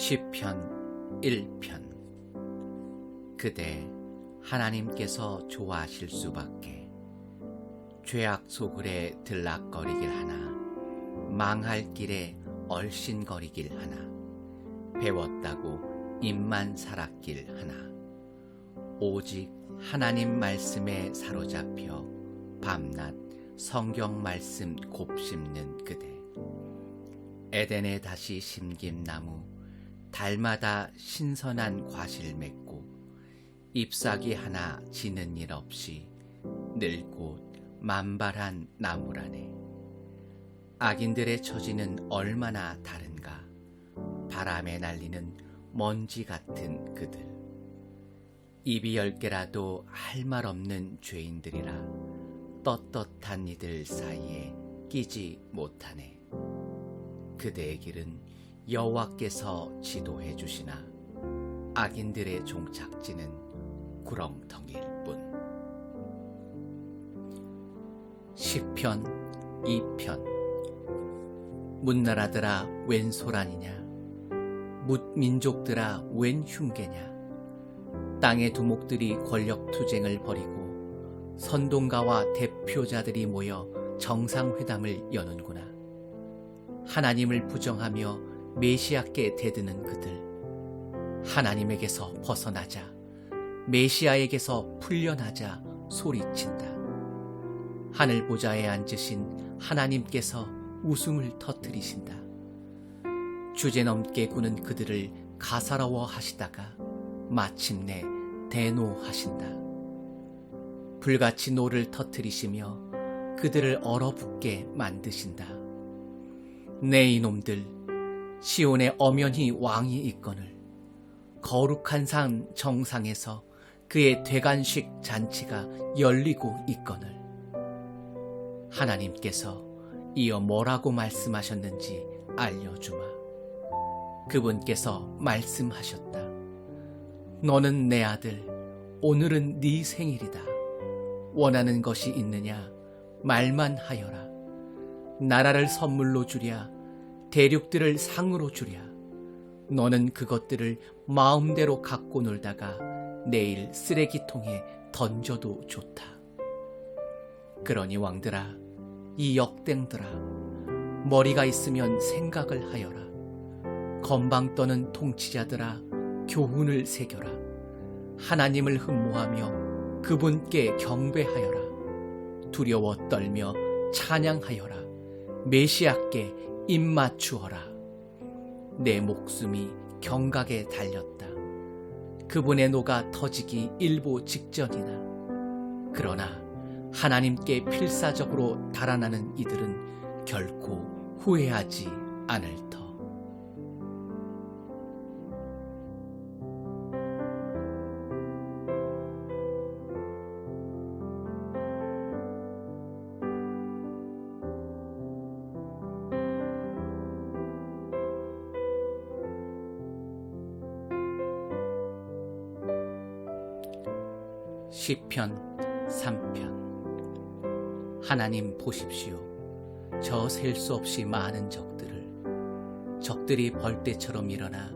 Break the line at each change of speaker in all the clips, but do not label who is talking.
시편 1편. 그대 하나님께서 좋아하실 수밖에. 죄악 소굴에 들락거리길 하나, 망할 길에 얼씬거리길 하나, 배웠다고 입만 살았길 하나, 오직 하나님 말씀에 사로잡혀 밤낮 성경 말씀 곱씹는 그대. 에덴에 다시 심긴 나무, 달마다 신선한 과실 맺고, 잎사귀 하나 지는 일 없이 늙고 만발한 나무라네. 악인들의 처지는 얼마나 다른가. 바람에 날리는 먼지 같은 그들. 입이 10개라도 할 말 없는 죄인들이라 떳떳한 이들 사이에 끼지 못하네. 그대의 길은 여호와께서 지도해 주시나 악인들의 종착지는 구렁텅이일 뿐. 시편 2편. 문나라들아 웬 소란이냐, 뭇 민족들아 웬 흉계냐. 땅의 두목들이 권력투쟁을 벌이고 선동가와 대표자들이 모여 정상회담을 여는구나. 하나님을 부정하며 메시아께 대드는 그들. 하나님에게서 벗어나자, 메시아에게서 풀려나자 소리친다. 하늘 보좌에 앉으신 하나님께서 웃음을 터뜨리신다. 주제넘게 구는 그들을 가사로워 하시다가 마침내 대노하신다. 불같이 노를 터뜨리시며 그들을 얼어붙게 만드신다. 네 이놈들, 시온에 엄연히 왕이 있거늘 거룩한 산 정상에서 그의 대관식 잔치가 열리고 있거늘. 하나님께서 이어 뭐라고 말씀하셨는지 알려주마. 그분께서 말씀하셨다. 너는 내 아들, 오늘은 네 생일이다. 원하는 것이 있느냐, 말만 하여라. 나라를 선물로 주랴, 대륙들을 상으로 주랴. 너는 그것들을 마음대로 갖고 놀다가 내일 쓰레기통에 던져도 좋다. 그러니 왕들아, 이 역댕들아, 머리가 있으면 생각을 하여라. 건방 떠는 통치자들아, 교훈을 새겨라. 하나님을 흠모하며 그분께 경배하여라. 두려워 떨며 찬양하여라. 메시아께 입맞추어라. 내 목숨이 경각에 달렸다. 그분의 노가 터지기 일보 직전이나. 그러나 하나님께 필사적으로 달아나는 이들은 결코 후회하지 않을 터. 시편 3편. 하나님 보십시오. 저 셀 수 없이 많은 적들이 벌떼처럼 일어나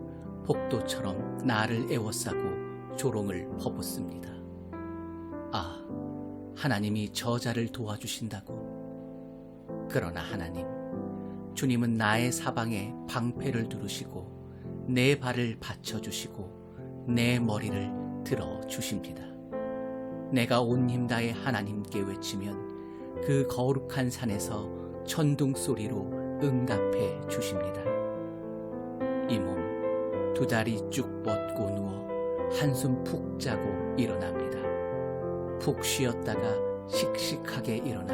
폭도처럼 나를 에워싸고 조롱을 퍼붓습니다. 아, 하나님이 저자를 도와주신다고. 그러나 하나님, 주님은 나의 사방에 방패를 두르시고 내 발을 받쳐주시고 내 머리를 들어주십니다. 내가 온 힘 다해 하나님께 외치면 그 거룩한 산에서 천둥 소리로 응답해 주십니다. 이 몸 두 다리 쭉 뻗고 누워 한숨 푹 자고 일어납니다. 푹 쉬었다가 씩씩하게 일어나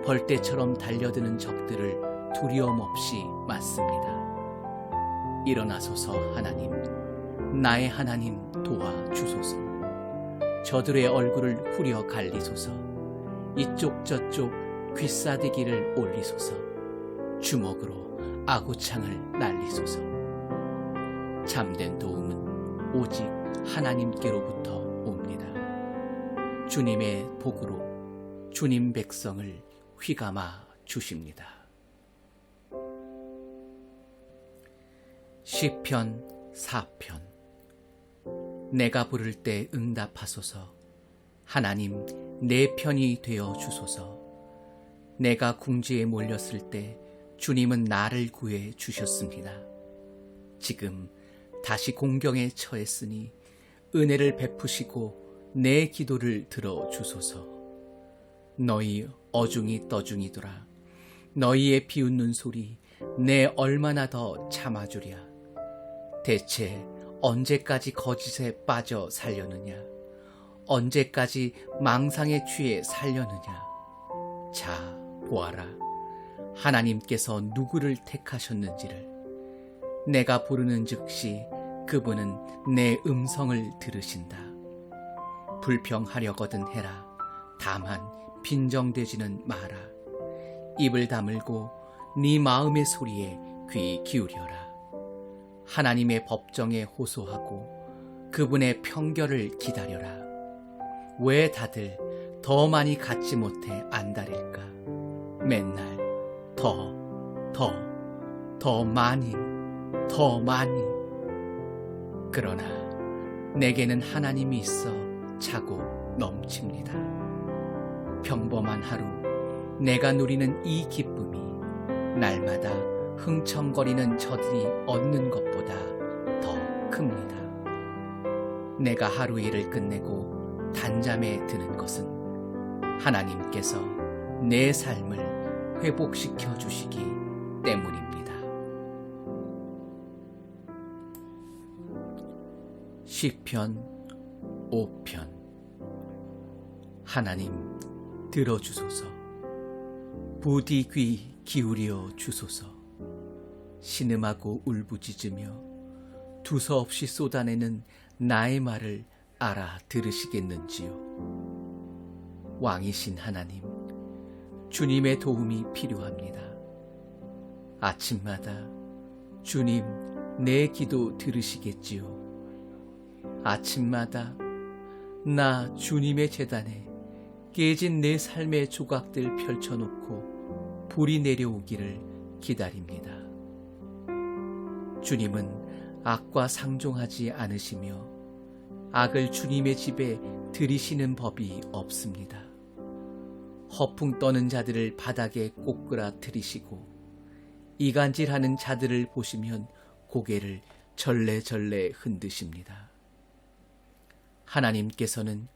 벌떼처럼 달려드는 적들을 두려움 없이 맞습니다. 일어나소서 하나님, 나의 하나님 도와주소서. 저들의 얼굴을 후려 갈리소서. 이쪽 저쪽 귀싸대기를 올리소서. 주먹으로 아구창을 날리소서. 참된 도움은 오직 하나님께로부터 옵니다. 주님의 복으로 주님 백성을 휘감아 주십니다. 시편 4편. 내가 부를 때 응답하소서. 하나님, 내 편이 되어 주소서. 내가 궁지에 몰렸을 때 주님은 나를 구해 주셨습니다. 지금 다시 공경에 처했으니 은혜를 베푸시고 내 기도를 들어 주소서. 너희 어중이 떠중이더라. 너희의 비웃는 소리 내 얼마나 더 참아주랴. 대체 언제까지 거짓에 빠져 살려느냐? 언제까지 망상에 취해 살려느냐? 자, 보아라. 하나님께서 누구를 택하셨는지를. 내가 부르는 즉시 그분은 내 음성을 들으신다. 불평하려거든 해라. 다만 빈정되지는 마라. 입을 다물고 네 마음의 소리에 귀 기울여라. 하나님의 법정에 호소하고 그분의 평결을 기다려라. 왜 다들 더 많이 갖지 못해 안달일까? 맨날 더 많이. 그러나 내게는 하나님이 있어 차고 넘칩니다. 평범한 하루 내가 누리는 이 기쁨이 날마다 흥청거리는 저들이 얻는 것보다 더 큽니다. 내가 하루 일을 끝내고 단잠에 드는 것은 하나님께서 내 삶을 회복시켜 주시기 때문입니다. 시편 5편. 하나님, 들어주소서. 부디 귀 기울여 주소서. 신음하고 울부짖으며 두서없이 쏟아내는 나의 말을 알아들으시겠는지요. 왕이신 하나님, 주님의 도움이 필요합니다. 아침마다 주님, 내 기도 들으시겠지요. 아침마다 나 주님의 제단에 깨진 내 삶의 조각들 펼쳐놓고 불이 내려오기를 기다립니다. 주님은 악과 상종하지 않으시며 악을 주님의 집에 들이시는 법이 없습니다. 허풍 떠는 자들을 바닥에 꼬꾸라뜨리시고 이간질하는 자들을 보시면 고개를 절레절레 흔드십니다. 하나님께서는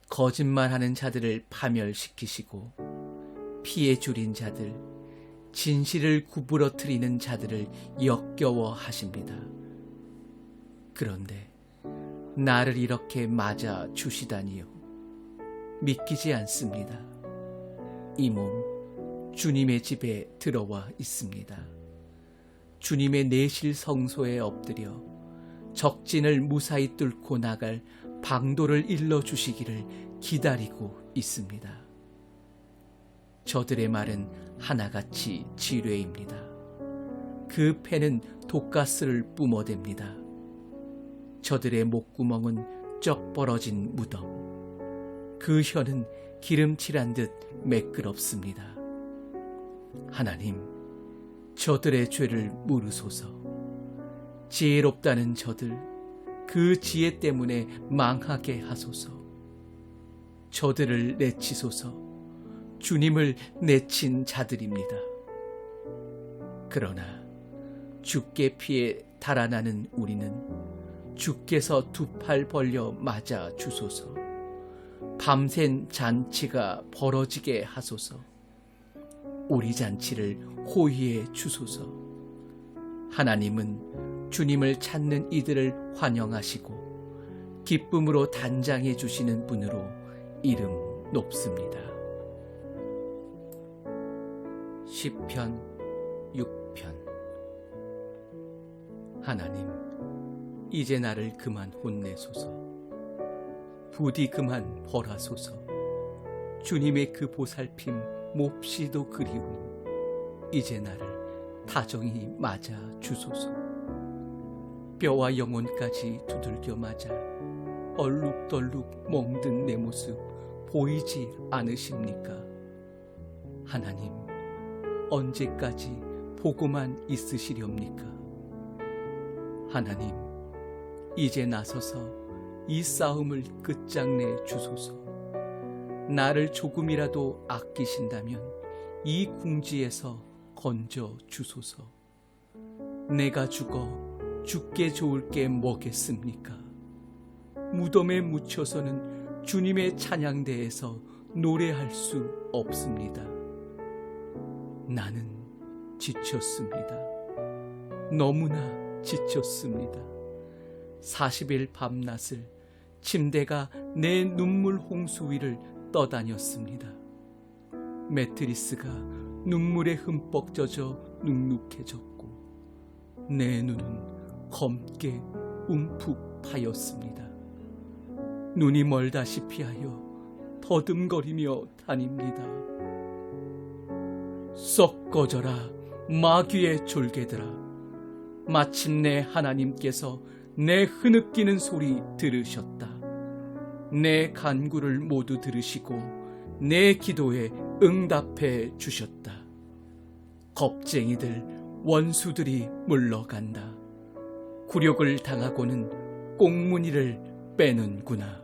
거짓말하는 자들을 파멸시키시고 피해 줄인 자들, 진실을 구부러뜨리는 자들을 역겨워하십니다. 그런데 나를 이렇게 맞아 주시다니요. 믿기지 않습니다. 이 몸 주님의 집에 들어와 있습니다. 주님의 내실 성소에 엎드려 적진을 무사히 뚫고 나갈 방도를 일러주시기를 기다리고 있습니다. 저들의 말은 하나같이 지뢰입니다. 그 패는 독가스를 뿜어댑니다. 저들의 목구멍은 쩍 벌어진 무덤, 그 혀는 기름칠한 듯 매끄럽습니다. 하나님, 저들의 죄를 물으소서. 지혜롭다는 저들, 그 지혜 때문에 망하게 하소서. 저들을 내치소서. 주님을 내친 자들입니다. 그러나 주께 피해 달아나는 우리는 주께서 두 팔 벌려 맞아 주소서. 밤샘 잔치가 벌어지게 하소서. 우리 잔치를 호위해 주소서. 하나님은 주님을 찾는 이들을 환영하시고 기쁨으로 단장해 주시는 분으로 이름 높습니다. 시편 6편. 하나님, 이제 나를 그만 혼내소서. 부디 그만 벌하소서. 주님의 그 보살핌 몹시도 그리우니 이제 나를 다정히 맞아 주소서. 뼈와 영혼까지 두들겨 맞아 얼룩덜룩 멍든 내 모습 보이지 않으십니까? 하나님, 언제까지 보고만 있으시렵니까? 하나님, 이제 나서서 이 싸움을 끝장내 주소서. 나를 조금이라도 아끼신다면 이 궁지에서 건져 주소서. 내가 죽어 죽게 좋을 게 뭐겠습니까? 무덤에 묻혀서는 주님의 찬양대에서 노래할 수 없습니다. 나는 지쳤습니다. 너무나 지쳤습니다. 40일 밤낮을 침대가 내 눈물 홍수 위를 떠다녔습니다. 매트리스가 눈물에 흠뻑 젖어 눅눅해졌고 내 눈은 검게 움푹 파였습니다. 눈이 멀다시피 하여 더듬거리며 다닙니다. 썩 꺼져라 마귀의 졸개들아. 마침내 하나님께서 내 흐느끼는 소리 들으셨다. 내 간구를 모두 들으시고 내 기도에 응답해 주셨다. 겁쟁이들 원수들이 물러간다. 굴욕을 당하고는 꽁무니를 빼는구나.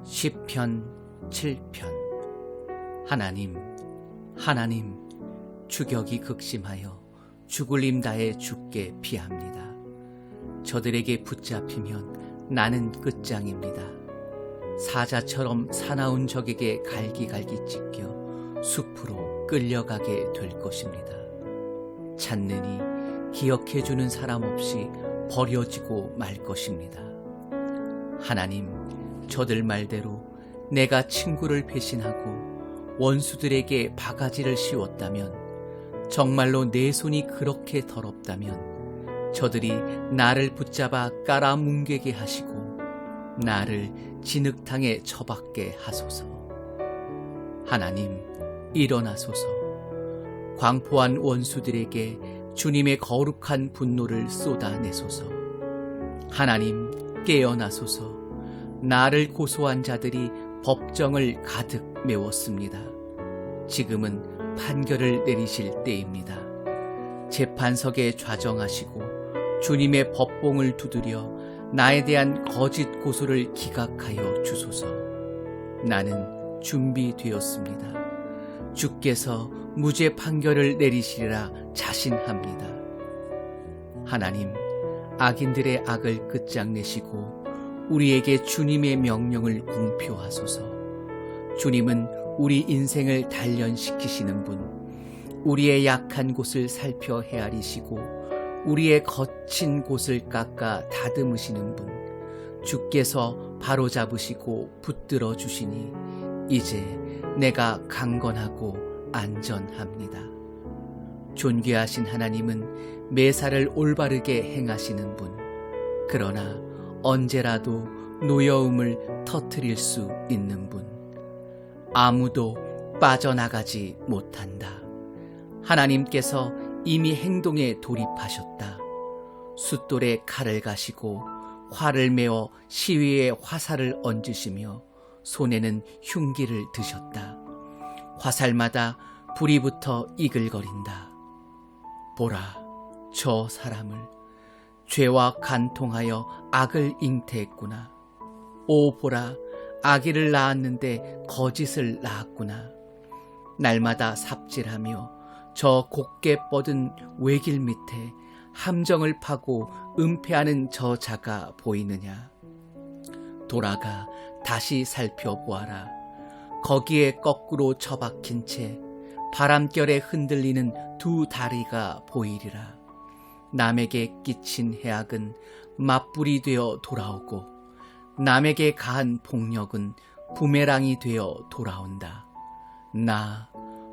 시편 7편. 하나님, 하나님, 추격이 극심하여 죽을림 다해 죽게 피합니다. 저들에게 붙잡히면 나는 끝장입니다. 사자처럼 사나운 적에게 갈기갈기 찢겨 숲으로 끌려가게 될 것입니다. 찾느니 기억해주는 사람 없이 버려지고 말 것입니다. 하나님, 저들 말대로 내가 친구를 배신하고 원수들에게 바가지를 씌웠다면, 정말로 내 손이 그렇게 더럽다면 저들이 나를 붙잡아 깔아뭉개게 하시고 나를 진흙탕에 처박게 하소서. 하나님, 일어나소서. 광포한 원수들에게 주님의 거룩한 분노를 쏟아내소서. 하나님, 깨어나소서. 나를 고소한 자들이 법정을 가득 메웠습니다. 지금은 판결을 내리실 때입니다. 재판석에 좌정하시고 주님의 법봉을 두드려 나에 대한 거짓 고소를 기각하여 주소서. 나는 준비되었습니다. 주께서 무죄 판결을 내리시리라 자신합니다. 하나님, 악인들의 악을 끝장내시고 우리에게 주님의 명령을 공표하소서. 주님은 우리 인생을 단련시키시는 분, 우리의 약한 곳을 살펴 헤아리시고 우리의 거친 곳을 깎아 다듬으시는 분, 주께서 바로잡으시고 붙들어 주시니 이제 내가 강건하고 안전합니다. 존귀하신 하나님은 매사를 올바르게 행하시는 분, 그러나 언제라도 노여움을 터뜨릴 수 있는 분, 아무도 빠져나가지 못한다. 하나님께서 이미 행동에 돌입하셨다. 숫돌에 칼을 가시고 활을 메어 시위에 화살을 얹으시며 손에는 흉기를 드셨다. 화살마다 불이 붙어 이글거린다. 보라, 저 사람을 죄와 간통하여 악을 잉태했구나. 오, 보라, 아기를 낳았는데 거짓을 낳았구나. 날마다 삽질하며 저 곱게 뻗은 외길 밑에 함정을 파고 은폐하는 저 자가 보이느냐. 돌아가 다시 살펴보아라. 거기에 거꾸로 처박힌 채 바람결에 흔들리는 두 다리가 보이리라. 남에게 끼친 해악은 맞불이 되어 돌아오고 남에게 가한 폭력은 부메랑이 되어 돌아온다. 나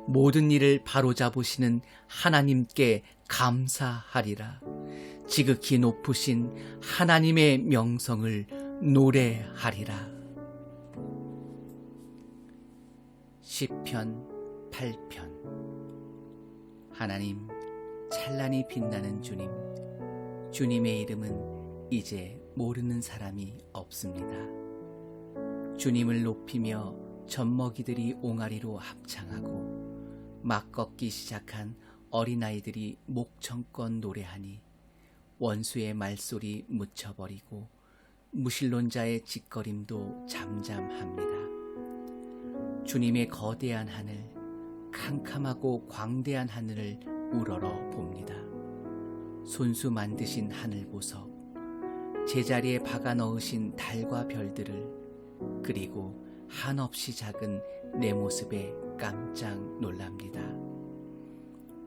모든 일을 바로잡으시는 하나님께 감사하리라. 지극히 높으신 하나님의 명성을 노래하리라. 시편 8편. 하나님, 찬란히 빛나는 주님, 주님의 이름은 이제 모르는 사람이 없습니다. 주님을 높이며 젖먹이들이 옹알이로 합창하고 막 걷기 시작한 어린아이들이 목청껏 노래하니 원수의 말소리 묻혀버리고 무신론자의 짓거림도 잠잠합니다. 주님의 거대한 하늘, 캄캄하고 광대한 하늘을 우러러 봅니다. 손수 만드신 하늘 보석, 제자리에 박아 넣으신 달과 별들을, 그리고 한없이 작은 내 모습에 깜짝 놀랍니다.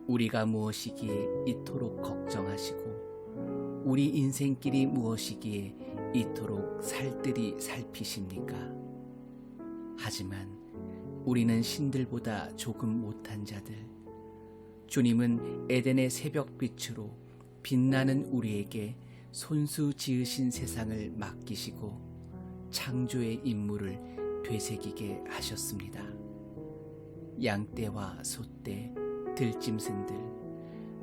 우리가 무엇이기에 이토록 걱정하시고 우리 인생길이 무엇이기에 이토록 살뜰히 살피십니까? 하지만 우리는 신들보다 조금 못한 자들, 주님은 에덴의 새벽빛으로 빛나는 우리에게 손수 지으신 세상을 맡기시고 창조의 임무를 되새기게 하셨습니다. 양떼와 소떼, 들짐승들,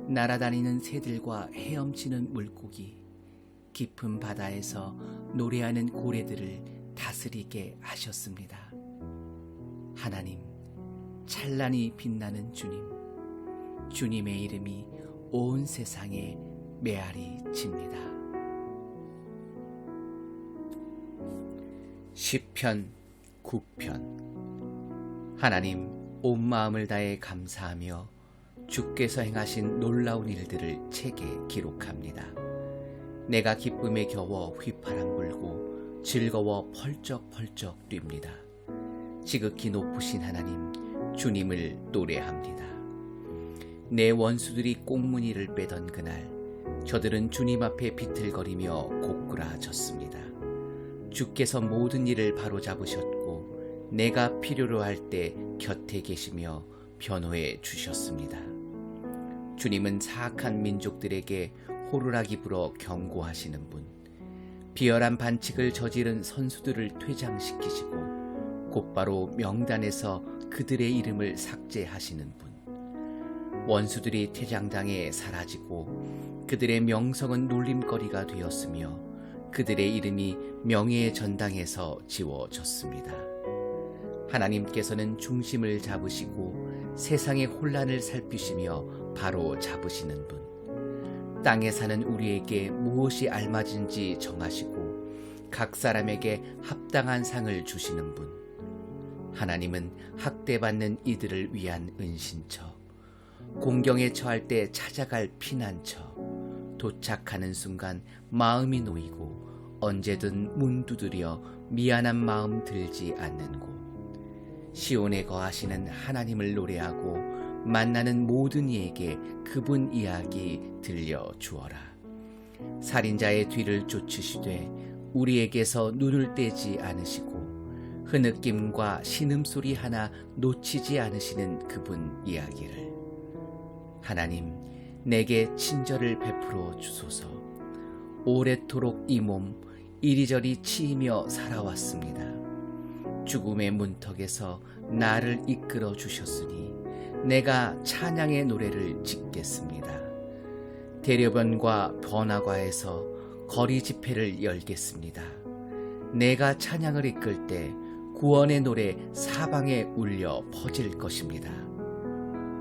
날아다니는 새들과 헤엄치는 물고기, 깊은 바다에서 노래하는 고래들을 다스리게 하셨습니다. 하나님, 찬란히 빛나는 주님, 주님의 이름이 온 세상에 메아리 칩니다. 시편 9편. 하나님, 온 마음을 다해 감사하며 주께서 행하신 놀라운 일들을 책에 기록합니다. 내가 기쁨에 겨워 휘파람 불고 즐거워 펄쩍펄쩍 뜁니다. 지극히 높으신 하나님, 주님을 노래합니다. 내 원수들이 꽁무니를 빼던 그날, 저들은 주님 앞에 비틀거리며 고꾸라졌습니다. 주께서 모든 일을 바로잡으셨고 내가 필요로 할 때 곁에 계시며 변호해 주셨습니다. 주님은 사악한 민족들에게 호루라기 불어 경고하시는 분, 비열한 반칙을 저지른 선수들을 퇴장시키시고 곧바로 명단에서 그들의 이름을 삭제하시는 분, 원수들이 퇴장당해 사라지고 그들의 명성은 놀림거리가 되었으며 그들의 이름이 명예의 전당에서 지워졌습니다. 하나님께서는 중심을 잡으시고 세상의 혼란을 살피시며 바로 잡으시는 분, 땅에 사는 우리에게 무엇이 알맞은지 정하시고 각 사람에게 합당한 상을 주시는 분, 하나님은 학대받는 이들을 위한 은신처, 공경에 처할 때 찾아갈 피난처, 도착하는 순간 마음이 놓이고 언제든 문 두드려 미안한 마음 들지 않는 곳, 시온에 거하시는 하나님을 노래하고 만나는 모든 이에게 그분 이야기 들려주어라. 살인자의 뒤를 쫓으시되 우리에게서 눈을 떼지 않으시고 흐느낌과 신음소리 하나 놓치지 않으시는 그분 이야기를. 하나님, 내게 친절을 베풀어 주소서. 오래도록 이 몸 이리저리 치이며 살아왔습니다. 죽음의 문턱에서 나를 이끌어 주셨으니 내가 찬양의 노래를 짓겠습니다. 대려변과 번화가에서 거리 집회를 열겠습니다. 내가 찬양을 이끌 때 구원의 노래 사방에 울려 퍼질 것입니다.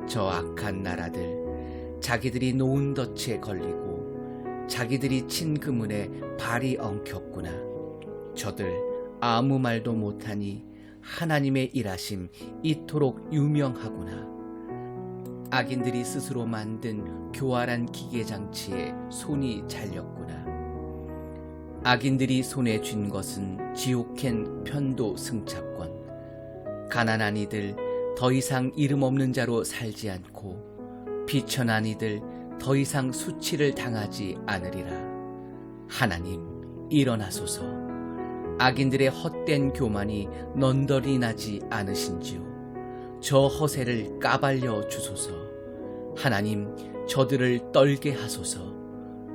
저 악한 나라들, 자기들이 놓은 덫에 걸리고 자기들이 친 그문에 발이 엉켰구나. 저들 아무 말도 못하니 하나님의 일하심 이토록 유명하구나. 악인들이 스스로 만든 교활한 기계장치에 손이 잘렸구나. 악인들이 손에 쥔 것은 지옥행 편도 승차권. 가난한 이들 더 이상 이름 없는 자로 살지 않고 비천한 이들 더 이상 수치를 당하지 않으리라. 하나님, 일어나소서. 악인들의 헛된 교만이 넌덜이 나지 않으신지요. 저 허세를 까발려 주소서. 하나님, 저들을 떨게 하소서.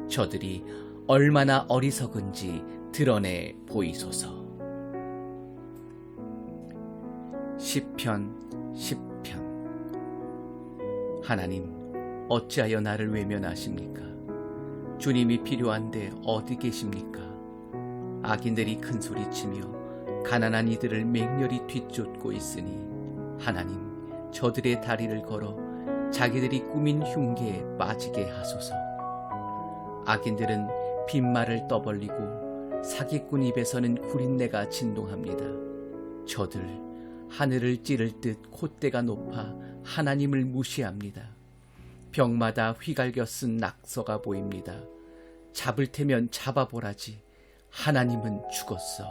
저들이 얼마나 어리석은지 드러내 보이소서. 시편 10편. 하나님, 어찌하여 나를 외면하십니까? 주님이 필요한데 어디 계십니까? 악인들이 큰 소리치며 가난한 이들을 맹렬히 뒤쫓고 있으니 하나님, 저들의 다리를 걸어 자기들이 꾸민 흉계에 빠지게 하소서. 악인들은 빈말을 떠벌리고 사기꾼 입에서는 구린내가 진동합니다. 저들 하늘을 찌를 듯 콧대가 높아 하나님을 무시합니다. 벽마다 휘갈겨 쓴 낙서가 보입니다. 잡을 테면 잡아보라지 하나님은 죽었어.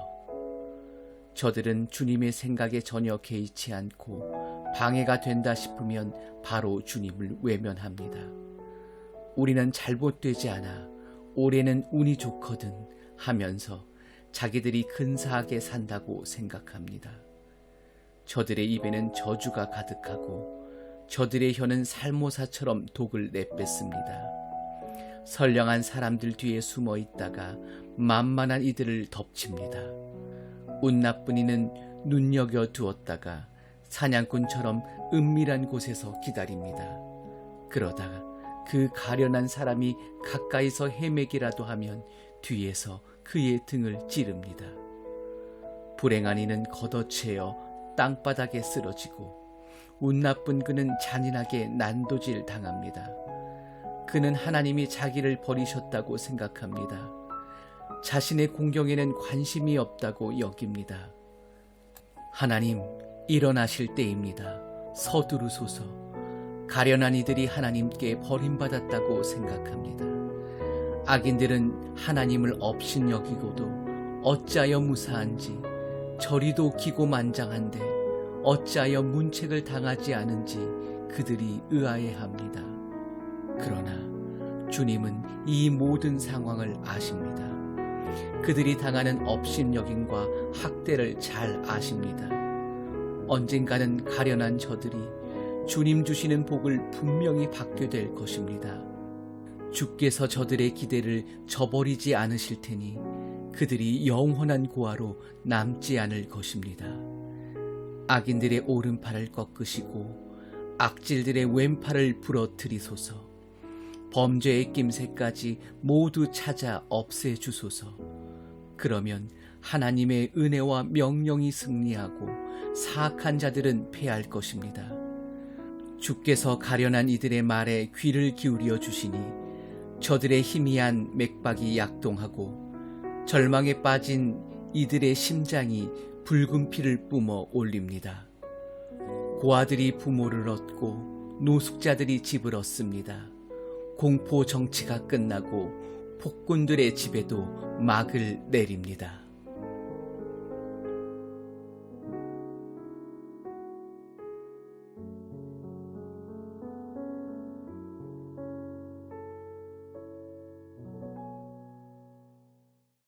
저들은 주님의 생각에 전혀 개의치 않고 방해가 된다 싶으면 바로 주님을 외면합니다. 우리는 잘못되지 않아 올해는 운이 좋거든 하면서 자기들이 근사하게 산다고 생각합니다. 저들의 입에는 저주가 가득하고 저들의 혀는 살모사처럼 독을 내뱉습니다. 선량한 사람들 뒤에 숨어 있다가 만만한 이들을 덮칩니다. 운 나쁜 이는 눈여겨 두었다가 사냥꾼처럼 은밀한 곳에서 기다립니다. 그러다가 그 가련한 사람이 가까이서 헤매기라도 하면 뒤에서 그의 등을 찌릅니다. 불행한 이는 걷어채어 땅바닥에 쓰러지고 운 나쁜 그는 잔인하게 난도질 당합니다. 그는 하나님이 자기를 버리셨다고 생각합니다. 자신의 공경에는 관심이 없다고 여깁니다. 하나님, 일어나실 때입니다. 서두르소서. 가련한 이들이 하나님께 버림받았다고 생각합니다. 악인들은 하나님을 업신여기고도 어찌하여 무사한지, 저리도 기고만장한데 어찌하여 문책을 당하지 않은지 그들이 의아해합니다. 그러나 주님은 이 모든 상황을 아십니다. 그들이 당하는 업신여김과 학대를 잘 아십니다. 언젠가는 가련한 저들이 주님 주시는 복을 분명히 받게 될 것입니다. 주께서 저들의 기대를 저버리지 않으실 테니 그들이 영원한 고아로 남지 않을 것입니다. 악인들의 오른팔을 꺾으시고 악질들의 왼팔을 부러뜨리소서. 범죄의 낌새까지 모두 찾아 없애주소서. 그러면 하나님의 은혜와 명령이 승리하고 사악한 자들은 패할 것입니다. 주께서 가련한 이들의 말에 귀를 기울여 주시니 저들의 희미한 맥박이 약동하고 절망에 빠진 이들의 심장이 붉은 피를 뿜어 올립니다. 고아들이 부모를 얻고 노숙자들이 집을 얻습니다. 공포 정치가 끝나고 폭군들의 집에도 막을 내립니다.